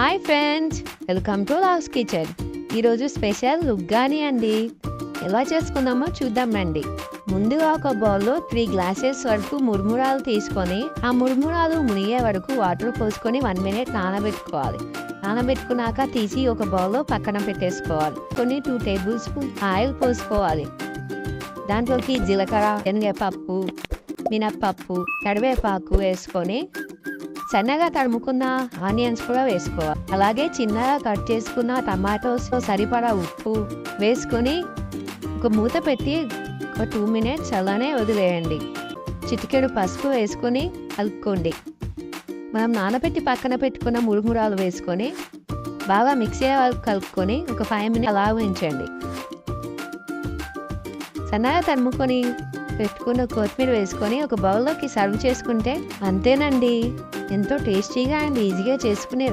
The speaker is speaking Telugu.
Hi friends, welcome to loves kitchen. ఈరోజు స్పెషల్ ఉగ్గాని అండి. ఎలా చేసుకుందామో చూద్దాం రండి. ముందుగా ఒక బౌల్లో 3 గ్లాసెస్ వరకు మురుమురాలు తీసుకొని ఆ మురుమురాలు మునిగే వరకు వాటర్ పోసుకొని 1 మినిట్ నానబెట్టుకోవాలి. నానబెట్టుకున్నాక తీసి ఒక బౌల్లో పక్కన పెట్టేసుకోవాలి. కొన్ని 2 టేబుల్ స్పూన్ ఆయిల్ పోసుకోవాలి. దాంట్లోకి జీలకర్ర, శనగపప్పు, మినప్పప్పు, కరివేపాకు వేసుకొని సన్నగా తరుముకున్న ఆనియన్స్ కూడా వేసుకోవాలి. అలాగే చిన్నగా కట్ చేసుకున్న టమాటోస్, సరిపడా ఉప్పు వేసుకొని ఒక మూత పెట్టి ఒక 2 మినిట్స్ అలానే వదిలేయండి. చిటికెడు పసుపు వేసుకొని కలుపుకోండి. మనం నానబెట్టి పక్కన పెట్టుకున్న మురుమురాలు వేసుకొని బాగా మిక్సీ కలుపుకొని ఒక 5 మినిట్స్ అలా ఉంచండి. సన్నగా తరుముకొని పెట్టుకున్న కొత్తిమీర వేసుకొని ఒక బౌల్లోకి సర్వ్ చేసుకుంటే అంతేనండి. ఎంతో టేస్టీగా అండ్ ఈజీగా చేసుకునే